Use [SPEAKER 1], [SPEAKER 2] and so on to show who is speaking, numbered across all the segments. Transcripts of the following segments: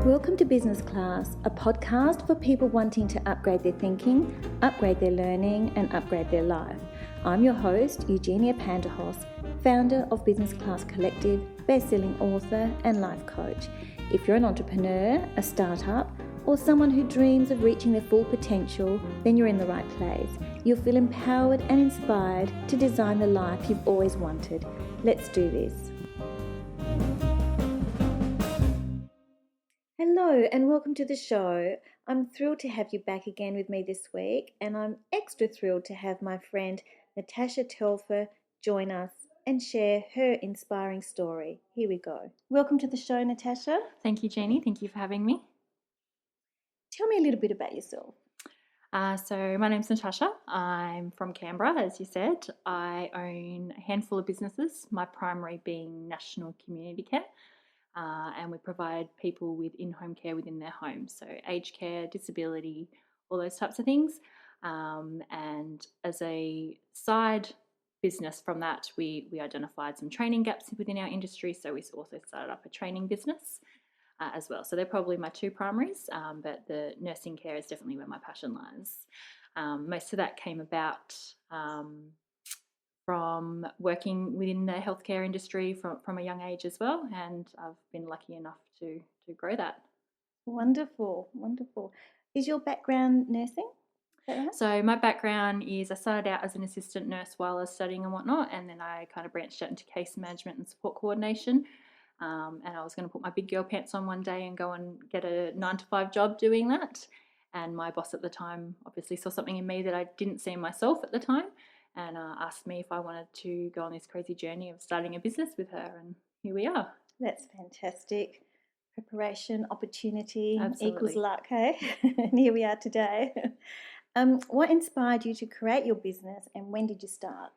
[SPEAKER 1] Welcome to Business Class, a podcast for people wanting to upgrade their thinking, upgrade their learning, and upgrade their life. I'm your host, Eugenia Panterhos, founder of Business Class Collective, best-selling author and life coach. If you're an entrepreneur, a startup, or someone who dreams of reaching their full potential, then you're in the right place. You'll feel empowered and inspired to design the life you've always wanted. Let's do this. Hello and welcome to the show. I'm thrilled to have you back again with me this week, and I'm extra thrilled to have my friend Natasha Telfer join us and share her inspiring story. Here we go. Welcome to the show, Natasha.
[SPEAKER 2] Thank you, Jeannie. Thank you for having me.
[SPEAKER 1] Tell me a little bit about yourself.
[SPEAKER 2] So my name's Natasha. I'm from Canberra, as you said. I own a handful of businesses, my primary being National Community Care. And we provide people with in-home care within their homes, so aged care, disability, all those types of things. And as a side business from that, we identified some training gaps within our industry, so we also started up a training business as well. So they're probably my two primaries, but the nursing care is definitely where my passion lies. Most of that came about from working within the healthcare industry from a young age as well, and I've been lucky enough to grow that.
[SPEAKER 1] Wonderful, wonderful. Is your background nursing? Is that right?
[SPEAKER 2] So my background is I started out as an assistant nurse while I was studying and whatnot, and then I kind of branched out into case management and support coordination. And I was going to put my big girl pants on one day and go and get a 9-to-5 job doing that. And my boss at the time obviously saw something in me that I didn't see in myself at the time, and asked me if I wanted to go on this crazy journey of starting a business with her, and here we are.
[SPEAKER 1] That's fantastic. Preparation, opportunity,
[SPEAKER 2] Absolutely.
[SPEAKER 1] Equals luck, hey? And here we are today. What inspired you to create your business, and when did you start?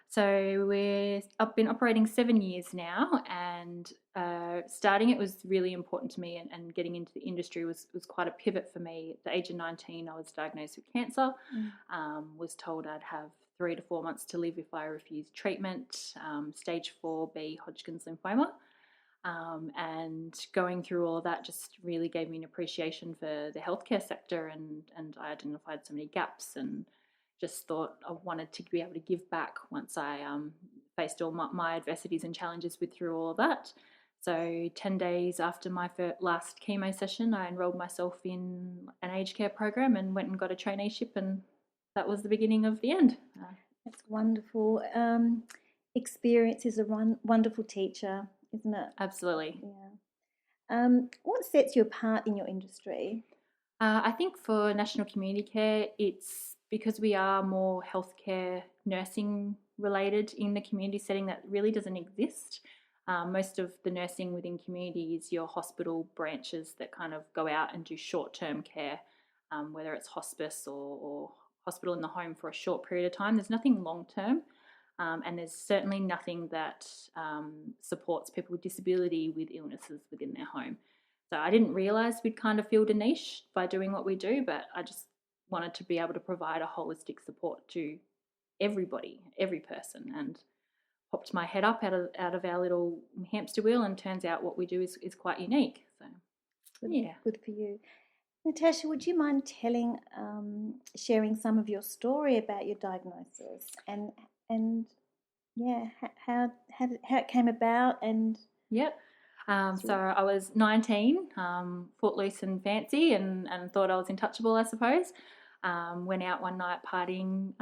[SPEAKER 2] So I've been operating 7 years now, and starting it was really important to me, and getting into the industry was quite a pivot for me. At the age of 19, I was diagnosed with cancer, was told I'd have 3 to 4 months to live if I refused treatment, stage 4B Hodgkin's lymphoma. And going through all of that just really gave me an appreciation for the healthcare sector, and I identified so many gaps, and just thought I wanted to be able to give back once I faced all my adversities and challenges through all of that. So 10 days after my last chemo session, I enrolled myself in an aged care program and went and got a traineeship, and that was the beginning of the end.
[SPEAKER 1] That's wonderful. Experience is a wonderful teacher, isn't it?
[SPEAKER 2] Absolutely.
[SPEAKER 1] Yeah. What sets you apart in your industry?
[SPEAKER 2] I think for National Community Care, it's because we are more healthcare nursing related in the community setting that really doesn't exist. Most of the nursing within community is your hospital branches that kind of go out and do short-term care, whether it's hospice or hospital in the home for a short period of time. There's nothing long-term, and there's certainly nothing that supports people with disability with illnesses within their home. So I didn't realise we'd kind of filled a niche by doing what we do, but I just wanted to be able to provide a holistic support to everybody, every person, and popped my head up out of our little hamster wheel, and turns out what we do is quite unique. So
[SPEAKER 1] Good for you. Natasha, would you mind sharing some of your story about your diagnosis and how it came about? And
[SPEAKER 2] yep. So I was 19, footloose and fancy, and thought I was untouchable, I suppose. Went out one night partying,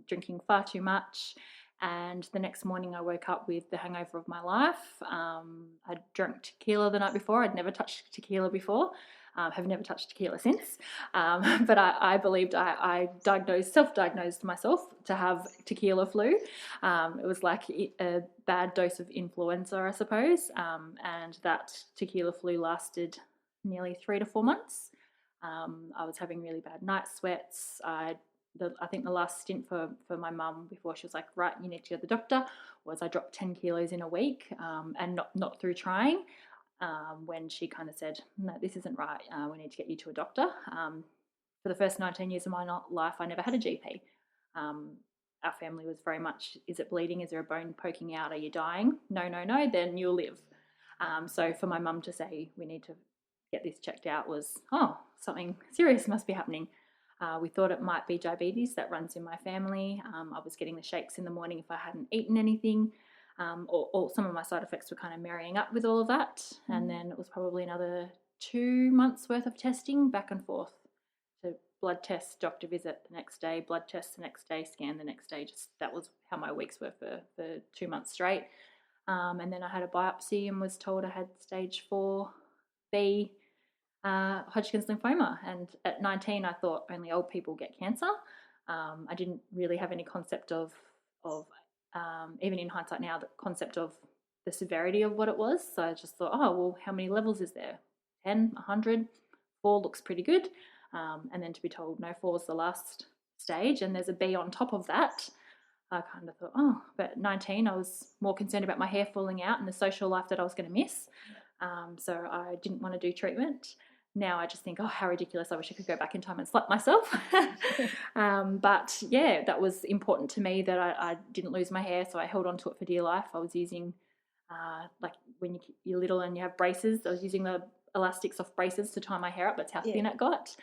[SPEAKER 2] drinking far too much, and the next morning I woke up with the hangover of my life. I'd drunk tequila the night before. I'd never touched tequila before. Have never touched tequila since. But I believed I self-diagnosed myself to have tequila flu. It was like a bad dose of influenza, I suppose. And that tequila flu lasted nearly 3 to 4 months. I was having really bad night sweats. I think the last stint for my mum before she was like, right, you need to go to the doctor, was I dropped 10 kilos in a week, and not through trying. When she kind of said, no, this isn't right, we need to get you to a doctor. For the first 19 years of my life, I never had a GP. Our family was very much, is it bleeding? Is there a bone poking out? Are you dying? No, then you'll live. So for my mum to say, we need to get this checked out was, oh, something serious must be happening. We thought it might be diabetes that runs in my family. I was getting the shakes in the morning if I hadn't eaten anything, or some of my side effects were kind of marrying up with all of that. And then it was probably another 2 months worth of testing back and forth. So blood test, doctor visit the next day, blood test the next day, scan the next day. Just that was how my weeks were for 2 months straight. And then I had a biopsy and was told I had stage 4B Hodgkin's lymphoma. And at 19, I thought only old people get cancer. I didn't really have any concept of even in hindsight now, the concept of the severity of what it was. So I just thought, oh, well, how many levels is there? 10, 100, 4 looks pretty good. And then to be told, no, 4 is the last stage and there's a B on top of that, I kind of thought, oh, but at 19, I was more concerned about my hair falling out and the social life that I was going to miss. So I didn't want to do treatment. Now I just think, oh, how ridiculous. I wish I could go back in time and slap myself. But yeah, that was important to me that I didn't lose my hair. So I held on to it for dear life. I was using, like when you're little and you have braces, I was using the elastics off braces to tie my hair up. That's how thin it got.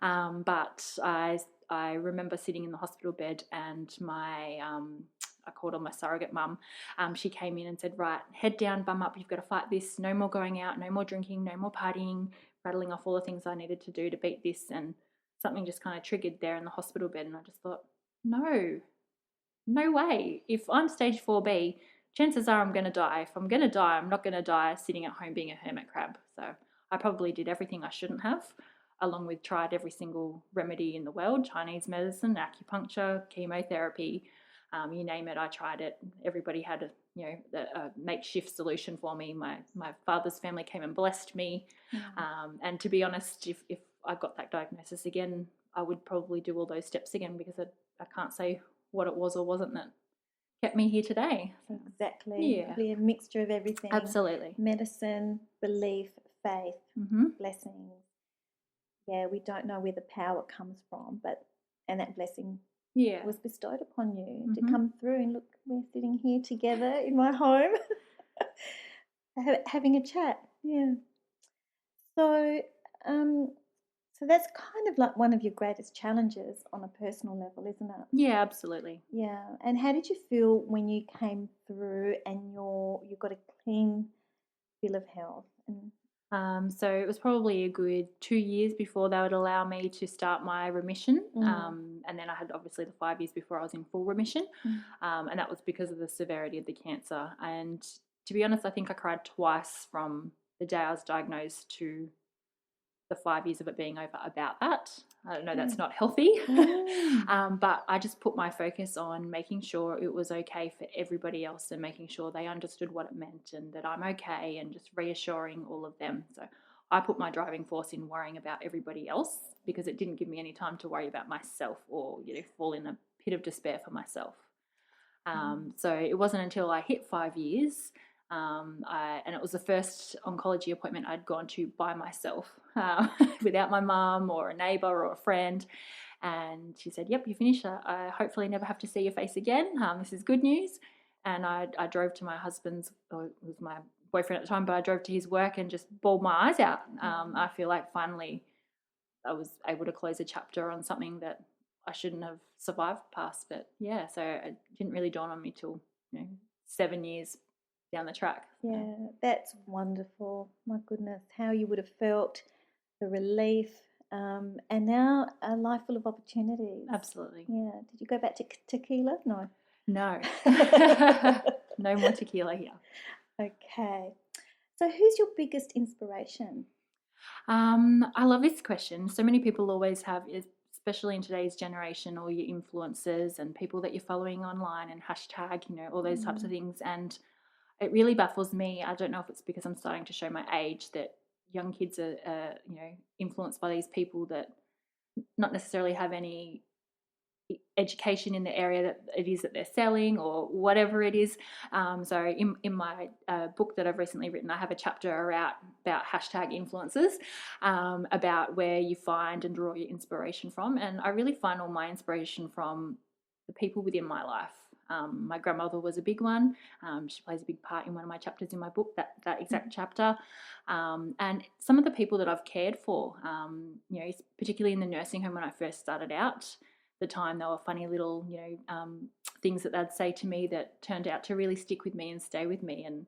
[SPEAKER 2] Yeah. But I remember sitting in the hospital bed and my I called on my surrogate mum. She came in and said, right, head down, bum up, you've got to fight this. No more going out, no more drinking, no more partying, rattling off all the things I needed to do to beat this. And something just kind of triggered there in the hospital bed. And I just thought, no way. If I'm stage 4B, chances are I'm going to die. If I'm going to die, I'm not going to die sitting at home being a hermit crab. So I probably did everything I shouldn't have, along with tried every single remedy in the world, Chinese medicine, acupuncture, chemotherapy, you name it, I tried it. Everybody had a makeshift solution for me. My father's family came and blessed me. And to be honest, if I got that diagnosis again, I would probably do all those steps again because I can't say what it was or wasn't that kept me here today.
[SPEAKER 1] Exactly.
[SPEAKER 2] Yeah.
[SPEAKER 1] Probably a mixture of everything.
[SPEAKER 2] Absolutely.
[SPEAKER 1] Medicine, belief, faith, blessings. Yeah, we don't know where the power comes from, and that blessing was bestowed upon you to come through. And look, we're sitting here together in my home having a chat. Yeah. So that's kind of like one of your greatest challenges on a personal level, isn't it?
[SPEAKER 2] Yeah, absolutely.
[SPEAKER 1] Yeah. And how did you feel when you came through and you got a clean bill of health?
[SPEAKER 2] So it was probably a good 2 years before they would allow me to start my remission. And then I had obviously the 5 years before I was in full remission. And that was because of the severity of the cancer. And to be honest, I think I cried twice from the day I was diagnosed to the 5 years of it being over about that. I don't know, that's not healthy. But I just put my focus on making sure it was okay for everybody else and making sure they understood what it meant and that I'm okay and just reassuring all of them. So I put my driving force in worrying about everybody else because it didn't give me any time to worry about myself or fall in a pit of despair for myself. So it wasn't until I hit 5 years and it was the first oncology appointment I'd gone to by myself without my mum or a neighbour or a friend. And she said, yep, you finished. I hopefully never have to see your face again. This is good news. And I drove to my husband's, or it was my boyfriend at the time, but I drove to his work and just bawled my eyes out. I feel like finally I was able to close a chapter on something that I shouldn't have survived past. But yeah, so it didn't really dawn on me till 7 years down the track.
[SPEAKER 1] Yeah, that's wonderful. My goodness, how you would have felt, the relief, and now a life full of opportunities.
[SPEAKER 2] Absolutely.
[SPEAKER 1] Yeah. Did you go back to tequila? No.
[SPEAKER 2] No. No more tequila here.
[SPEAKER 1] Okay. So who's your biggest inspiration?
[SPEAKER 2] I love this question. So many people always have, especially in today's generation, all your influencers and people that you're following online and hashtag, all those types of things. And it really baffles me. I don't know if it's because I'm starting to show my age that young kids are, influenced by these people that not necessarily have any education in the area that it is that they're selling or whatever it is. So in my book that I've recently written, I have a chapter about hashtag influencers, about where you find and draw your inspiration from. And I really find all my inspiration from the people within my life. My grandmother was a big one. She plays a big part in one of my chapters in my book, that exact chapter. And some of the people that I've cared for, particularly in the nursing home when I first started out, the time they were funny little, things that they'd say to me that turned out to really stick with me and stay with me, and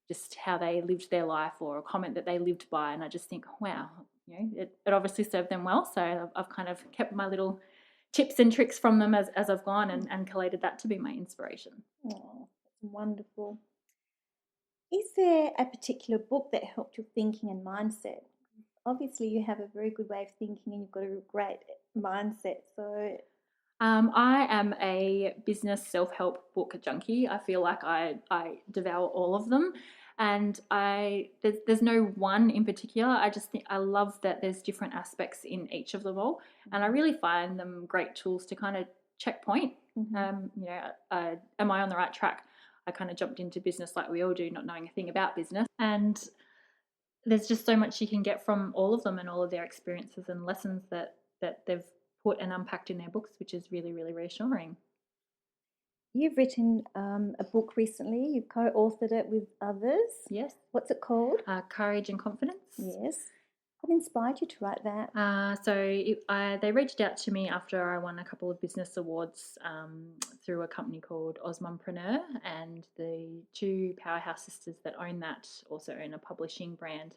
[SPEAKER 2] just how they lived their life or a comment that they lived by. And I just think, wow, it obviously served them well. So I've kind of kept my little tips and tricks from them as I've gone and collated that to be my inspiration.
[SPEAKER 1] Oh, that's wonderful. Is there a particular book that helped your thinking and mindset? Obviously, you have a very good way of thinking and you've got a great mindset. So,
[SPEAKER 2] I am a business self-help book junkie. I feel like I devour all of them, and there's no one in particular. I just think I love that there's different aspects in each of them all, and I really find them great tools to kind of checkpoint. Am I on the right track? I kind of jumped into business like we all do, not knowing a thing about business, and there's just so much you can get from all of them and all of their experiences and lessons that they've put and unpacked in their books, which is really, really reassuring.
[SPEAKER 1] You've written a book recently. You've co-authored it with others.
[SPEAKER 2] Yes.
[SPEAKER 1] What's it called?
[SPEAKER 2] Courage and Confidence.
[SPEAKER 1] Yes. What inspired you to write that?
[SPEAKER 2] They reached out to me after I won a couple of business awards through a company called Osmompreneur, and the two powerhouse sisters that own that also own a publishing brand.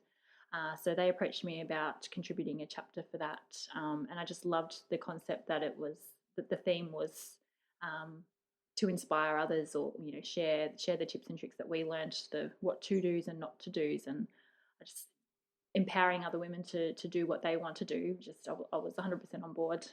[SPEAKER 2] So they approached me about contributing a chapter for that, and I just loved the concept that the theme was to inspire others, or share the tips and tricks that we learned, the what to do's and not to do's, and I just empowering other women to do what they want to do. I was 100% on board.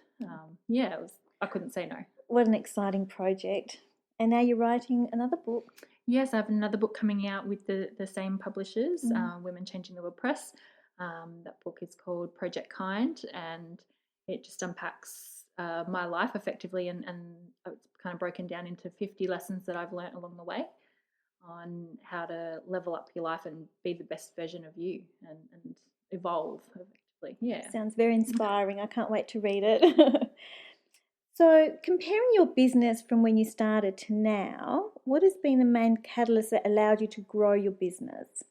[SPEAKER 2] I couldn't say no.
[SPEAKER 1] What an exciting project! And now you're writing another book.
[SPEAKER 2] Yes, I have another book coming out with the same publishers, Women Changing the World Press. That book is called Project Kind, and it just unpacks my life effectively, and it's kind of broken down into 50 lessons that I've learnt along the way on how to level up your life and be the best version of you and evolve effectively. Yeah.
[SPEAKER 1] Sounds very inspiring. I can't wait to read it. So, comparing your business from when you started to now, what has been the main catalyst that allowed you to grow your business?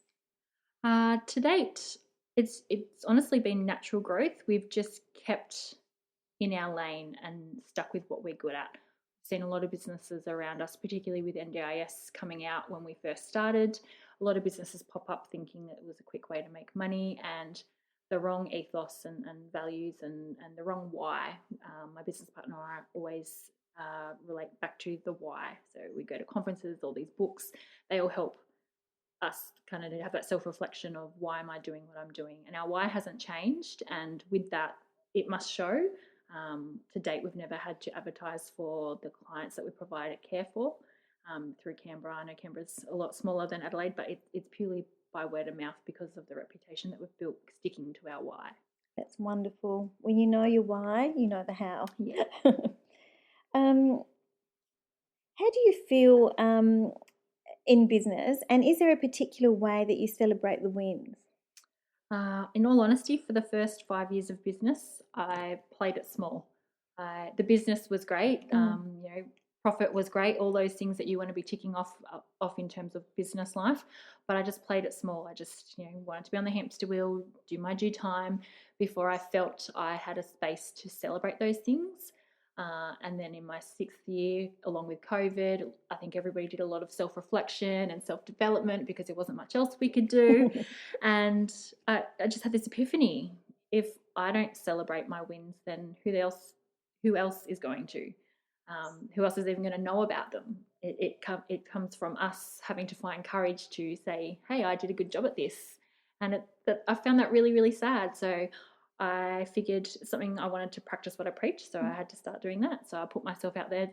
[SPEAKER 2] To date, it's honestly been natural growth. We've just kept in our lane and stuck with what we're good at. I've seen a lot of businesses around us, particularly with NDIS coming out when we first started. A lot of businesses pop up thinking that it was a quick way to make money, and the wrong ethos and values and the wrong why. My business partner and I always relate back to the why. So we go to conferences, all these books, they all help us kind of have that self-reflection of why am I doing what I'm doing, and our why hasn't changed, and with that it must show. To date, we've never had to advertise for the clients that we provide care for through Canberra. I know Canberra's a lot smaller than Adelaide, but it's purely by word of mouth because of the reputation that we've built sticking to our why.
[SPEAKER 1] That's wonderful. When you know your why, you know the how.
[SPEAKER 2] Yeah.
[SPEAKER 1] How do you feel in business, and is there a particular way that you celebrate the wins?
[SPEAKER 2] In all honesty, for the first 5 years of business, I played it small. The business was great. Profit was great, all those things that you want to be ticking off in terms of business life, but I just played it small. I just wanted to be on the hamster wheel, do my due time before I felt I had a space to celebrate those things. And then in my 6th year, along with COVID, I think everybody did a lot of self-reflection and self-development because there wasn't much else we could do. And I just had this epiphany. If I don't celebrate my wins, then who else is going to? Who else is even going to know about them? It comes from us having to find courage to say, hey, I did a good job at this. And I found that really, really sad. So I figured something I wanted to practice what I preach, so I had to start doing that. So I put myself out there,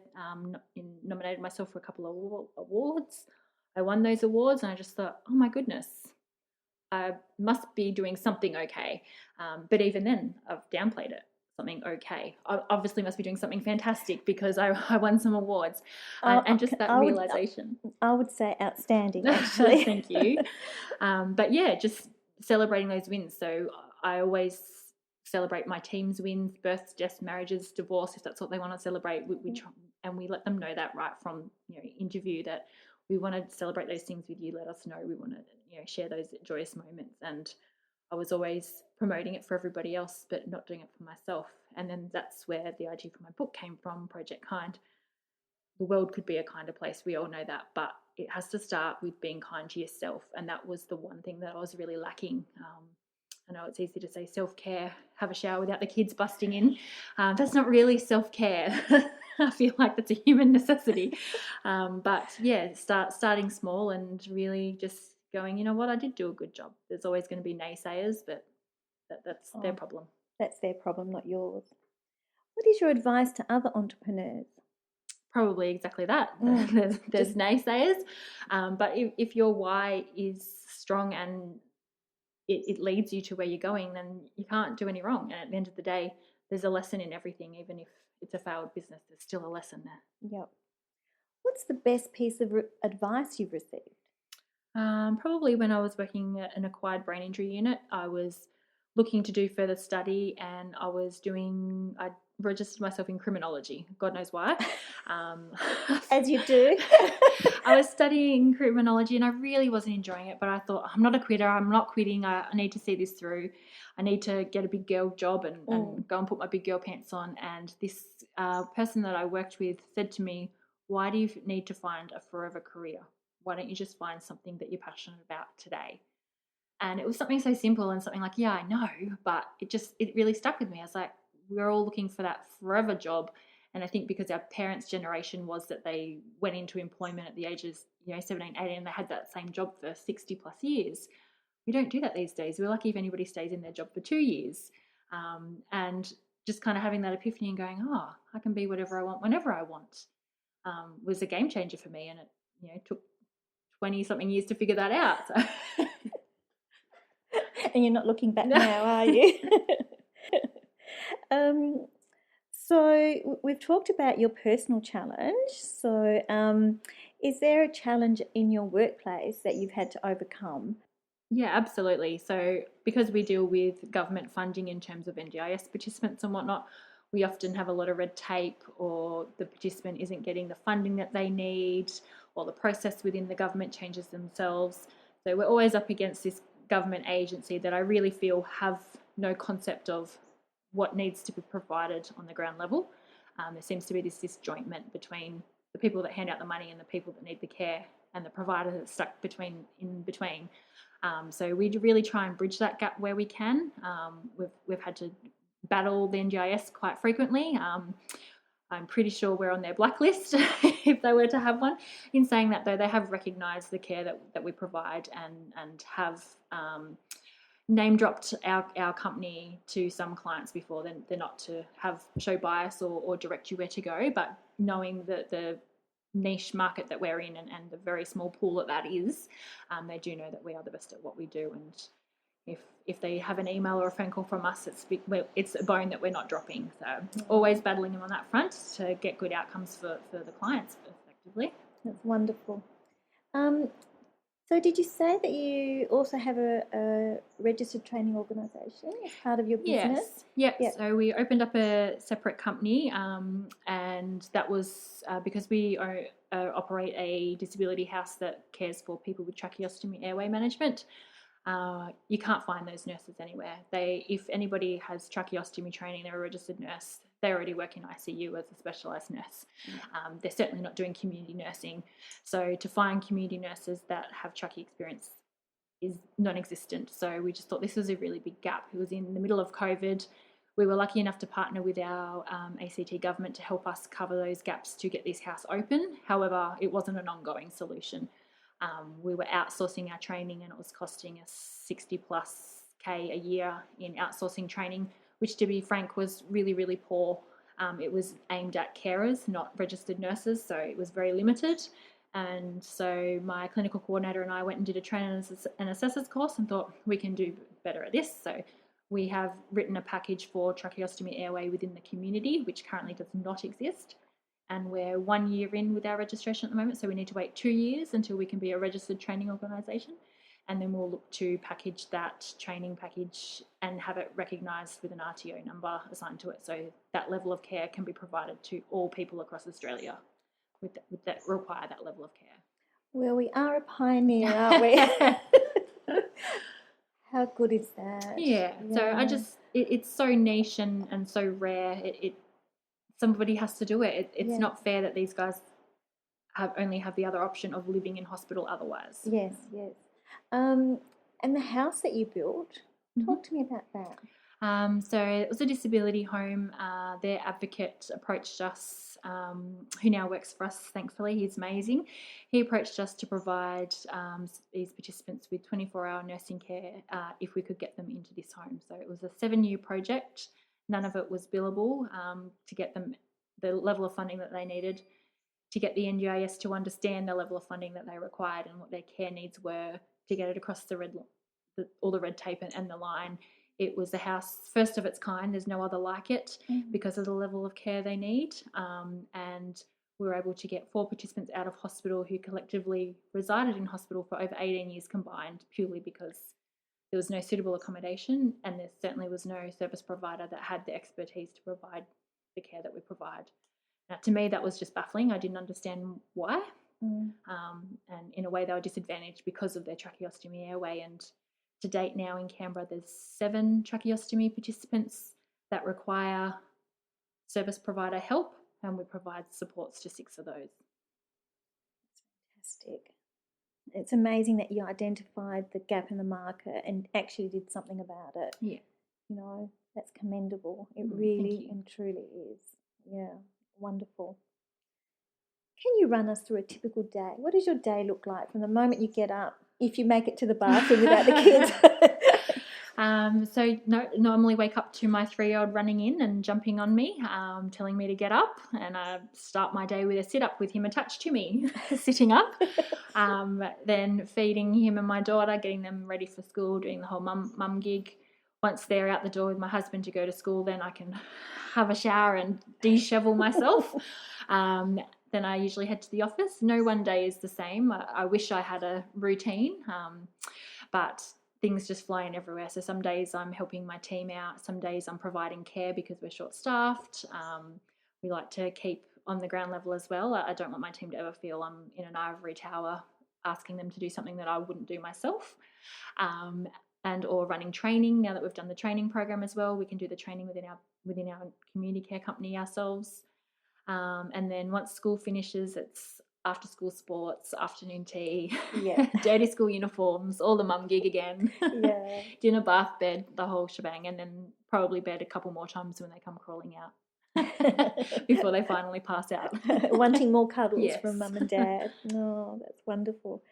[SPEAKER 2] nominated myself for a couple of awards. I won those awards, and I just thought, oh my goodness, I must be doing something okay. But even then, I've downplayed it. Something okay. I obviously must be doing something fantastic because I won some awards, and just that realization.
[SPEAKER 1] I would say outstanding, actually.
[SPEAKER 2] Thank you. But yeah, just celebrating those wins. So I always celebrate my team's wins, births, deaths, marriages, divorce, if that's what they want to celebrate. We and we let them know that right from, interview, that we want to celebrate those things with you. Let us know. We want to, share those joyous moments. And I was always promoting it for everybody else, but not doing it for myself. And then that's where the idea for my book came from, Project Kind. The world could be a kinder place. We all know that, but it has to start with being kind to yourself. And that was the one thing that I was really lacking. I know it's easy to say self-care, have a shower without the kids busting in. That's not really self-care. I feel like that's a human necessity. But yeah, starting small and really just going, you know what, I did do a good job. There's always going to be naysayers, but that's their problem.
[SPEAKER 1] That's their problem, not yours. What is your advice to other entrepreneurs?
[SPEAKER 2] Probably exactly that. There's naysayers, but if your why is strong and it leads you to where you're going, then you can't do any wrong. And at the end of the day, there's a lesson in everything. Even if it's a failed business, there's still a lesson there.
[SPEAKER 1] Yep. What's the best piece of advice you've received?
[SPEAKER 2] Probably when I was working at an acquired brain injury unit, I was looking to do further study, and I registered myself in criminology. God knows why.
[SPEAKER 1] As you do.
[SPEAKER 2] I was studying criminology and I really wasn't enjoying it, but I thought, I'm not a quitter. I'm not quitting. I need to see this through. I need to get a big girl job and go and put my big girl pants on. And this person that I worked with said to me, why do you need to find a forever career? Why don't you just find something that you're passionate about today? And it was something so simple and something like, yeah, I know, but it really stuck with me. I was like, we're all looking for that forever job. And I think because our parents' generation was that they went into employment at the ages, 17, 18, and they had that same job for 60 plus years. We don't do that these days. We're lucky if anybody stays in their job for 2 years. And just kind of having that epiphany and going, I can be whatever I want whenever I want, was a game changer for me. And it took 20 something years to figure that out. So.
[SPEAKER 1] And you're not looking back now, are you? So we've talked about your personal challenge. So is there a challenge in your workplace that you've had to overcome?
[SPEAKER 2] Yeah, absolutely. So because we deal with government funding in terms of NDIS participants and whatnot, we often have a lot of red tape, or the participant isn't getting the funding that they need, or the process within the government changes themselves. So we're always up against this government agency that I really feel have no concept of what needs to be provided on the ground level. There seems to be this disjointment between the people that hand out the money and the people that need the care, and the provider that's stuck in between. So we really try and bridge that gap where we can. We've had to battle the NDIS quite frequently. I'm pretty sure we're on their blacklist if they were to have one. In saying that, though, they have recognised the care that we provide and have name dropped our company to some clients before. Then they're not to show bias or direct you where to go, but knowing that the niche market that we're in and the very small pool that is, they do know that we are the best at what we do. And if they have an email or a phone call from us, it's a bone that we're not dropping. So always battling them on that front to get good outcomes for the clients effectively.
[SPEAKER 1] That's wonderful. So did you say that you also have a registered training organisation as part of your business?
[SPEAKER 2] Yes. Yep. So we opened up a separate company, and that was because we operate a disability house that cares for people with tracheostomy airway management. You can't find those nurses anywhere. If anybody has tracheostomy training, they're a registered nurse. They already work in ICU as a specialised nurse. They're certainly not doing community nursing. So to find community nurses that have trachea experience is non-existent. So we just thought this was a really big gap. It was in the middle of COVID. We were lucky enough to partner with our ACT government to help us cover those gaps to get this house open. However, it wasn't an ongoing solution. We were outsourcing our training, and it was costing us 60 plus K a year in outsourcing training, which, to be frank, was really, really poor. It was aimed at carers, not registered nurses, so it was very limited. And so my clinical coordinator and I went and did a trainer and assessors course and thought we can do better at this. So we have written a package for tracheostomy airway within the community, which currently does not exist. And we're 1 year in with our registration at the moment, so we need to wait 2 years until we can be a registered training organisation. and then we'll look to package that training package and have it recognised with an RTO number assigned to it, so that level of care can be provided to all people across Australia with that require that level of care.
[SPEAKER 1] Well, we are a pioneer, aren't we? How good is that?
[SPEAKER 2] Yeah. So it's so niche and so rare. Somebody has to do it. It's not fair that these guys only have the other option of living in hospital otherwise.
[SPEAKER 1] Yes. And the house that you built, talk to me about that.
[SPEAKER 2] So it was a disability home. Their advocate approached us, who now works for us, thankfully. He's amazing. He approached us to provide these participants with 24-hour nursing care if we could get them into this home. So it was a 7-year project. None of it was billable to get them the level of funding that they needed, to get the NGIS to understand the level of funding that they required and what their care needs were, to get it across all the red tape and the line. It was the house first of its kind. There's no other like it because of the level of care they need. And we were able to get 4 participants out of hospital who collectively resided in hospital for over 18 years combined, purely because there was no suitable accommodation and there certainly was no service provider that had the expertise to provide the care that we provide. Now, to me, that was just baffling. I didn't understand why. And in a way, they were disadvantaged because of their tracheostomy airway. And to date now in Canberra, there's 7 tracheostomy participants that require service provider help, and we provide supports to 6 of those.
[SPEAKER 1] That's fantastic. It's amazing that you identified the gap in the market and actually did something about it.
[SPEAKER 2] Yeah.
[SPEAKER 1] You know, that's commendable. It really and truly is. Yeah, wonderful. Can you run us through a typical day? What does your day look like from the moment you get up, if you make it to the bathroom without the kids?
[SPEAKER 2] Normally wake up to my 3-year-old running in and jumping on me, telling me to get up, and I start my day with a sit-up with him attached to me, sitting up. Then feeding him and my daughter, getting them ready for school, doing the whole mum gig. Once they're out the door with my husband to go to school, then I can have a shower and de-shovel myself. Then I usually head to the office. No one day is the same. I wish I had a routine, but things just fly in everywhere. So some days I'm helping my team out. Some days I'm providing care because we're short-staffed. We like to keep on the ground level as well. I don't want my team to ever feel I'm in an ivory tower asking them to do something that I wouldn't do myself. And or running training. Now that we've done the training program as well, we can do the training within our community care company ourselves. And then once school finishes, it's after school sports, afternoon tea, dirty school uniforms, all the mum gig again, dinner, bath, bed, the whole shebang, and then probably bed a couple more times when they come crawling out before they finally pass out.
[SPEAKER 1] Wanting more cuddles from mum and dad. Oh, that's wonderful.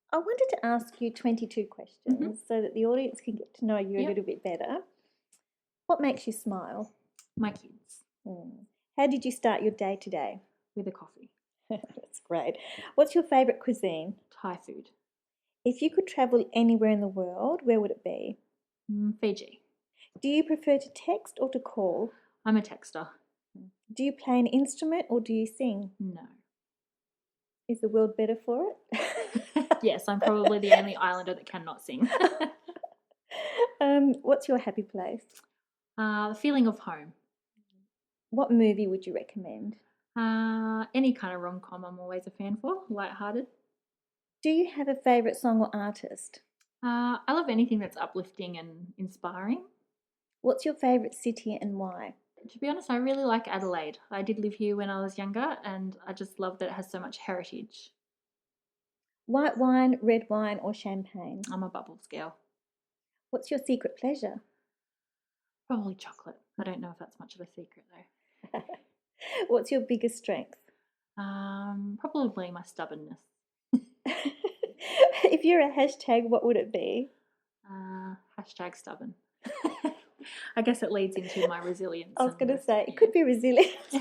[SPEAKER 1] I wanted to ask you 22 questions so that the audience can get to know you a little bit better. What makes you smile?
[SPEAKER 2] My kids.
[SPEAKER 1] How did you start your day today?
[SPEAKER 2] With a coffee.
[SPEAKER 1] That's great. What's your favourite cuisine?
[SPEAKER 2] Thai food.
[SPEAKER 1] If you could travel anywhere in the world, where would it be?
[SPEAKER 2] Fiji.
[SPEAKER 1] Do you prefer to text or to call?
[SPEAKER 2] I'm a texter.
[SPEAKER 1] Do you play an instrument or do you sing?
[SPEAKER 2] No.
[SPEAKER 1] Is the world better for it?
[SPEAKER 2] Yes, I'm probably the only islander that cannot sing.
[SPEAKER 1] What's your happy place?
[SPEAKER 2] The feeling of home.
[SPEAKER 1] What movie would you recommend?
[SPEAKER 2] Any kind of rom-com I'm always a fan for, lighthearted.
[SPEAKER 1] Do you have a favourite song or artist?
[SPEAKER 2] I love anything that's uplifting and inspiring.
[SPEAKER 1] What's your favourite city and why?
[SPEAKER 2] To be honest, I really like Adelaide. I did live here when I was younger and I just love that it has so much heritage.
[SPEAKER 1] White wine, red wine or champagne?
[SPEAKER 2] I'm a bubbles girl.
[SPEAKER 1] What's your secret pleasure?
[SPEAKER 2] Probably chocolate. I don't know if that's much of a secret though.
[SPEAKER 1] What's your biggest strength?
[SPEAKER 2] Probably my stubbornness.
[SPEAKER 1] If you're a hashtag, what would it be?
[SPEAKER 2] Hashtag stubborn. I guess it leads into my resilience.
[SPEAKER 1] I was going to say, it could be resilience.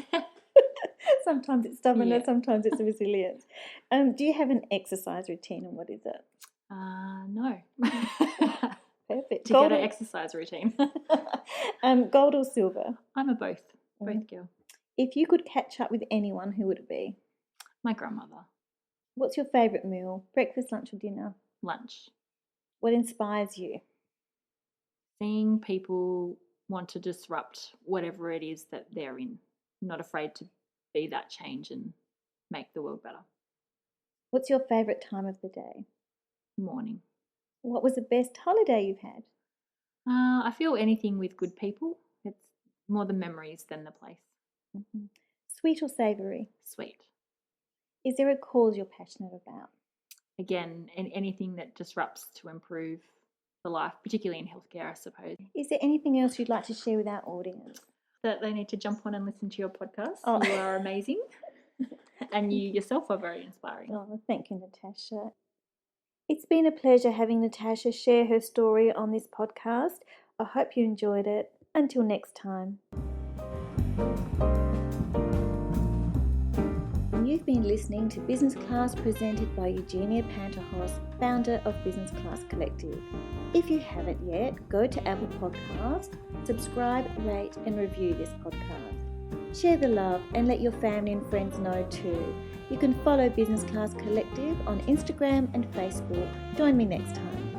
[SPEAKER 1] Sometimes it's stubbornness, sometimes it's resilience. Do you have an exercise routine and what is it?
[SPEAKER 2] No.
[SPEAKER 1] Perfect.
[SPEAKER 2] To get an exercise routine.
[SPEAKER 1] Gold or silver?
[SPEAKER 2] I'm a both girl.
[SPEAKER 1] If you could catch up with anyone, who would it be?
[SPEAKER 2] My grandmother.
[SPEAKER 1] What's your favourite meal? Breakfast, lunch or dinner?
[SPEAKER 2] Lunch.
[SPEAKER 1] What inspires you?
[SPEAKER 2] Seeing people want to disrupt whatever it is that they're in, not afraid to be that change and make the world better.
[SPEAKER 1] What's your favourite time of the day?
[SPEAKER 2] Morning.
[SPEAKER 1] What was the best holiday you've had?
[SPEAKER 2] I feel anything with good people. It's more the memories than the place.
[SPEAKER 1] Mm-hmm. Sweet or savoury?
[SPEAKER 2] Sweet.
[SPEAKER 1] Is there a cause you're passionate about?
[SPEAKER 2] Again, anything that disrupts to improve the life, particularly in healthcare, I suppose.
[SPEAKER 1] Is there anything else you'd like to share with our audience?
[SPEAKER 2] That they need to jump on and listen to your podcast.
[SPEAKER 1] Oh.
[SPEAKER 2] You are amazing. And you yourself are very inspiring.
[SPEAKER 1] Oh, thank you, Natasha. It's been a pleasure having Natasha share her story on this podcast. I hope you enjoyed it. Until next time. You've been listening to Business Class presented by Eugenia Panterhos, founder of Business Class Collective. If you haven't yet, go to Apple Podcasts, subscribe, rate and review this podcast. Share the love and let your family and friends know too. You can follow Business Class Collective on Instagram and Facebook. Join me next time.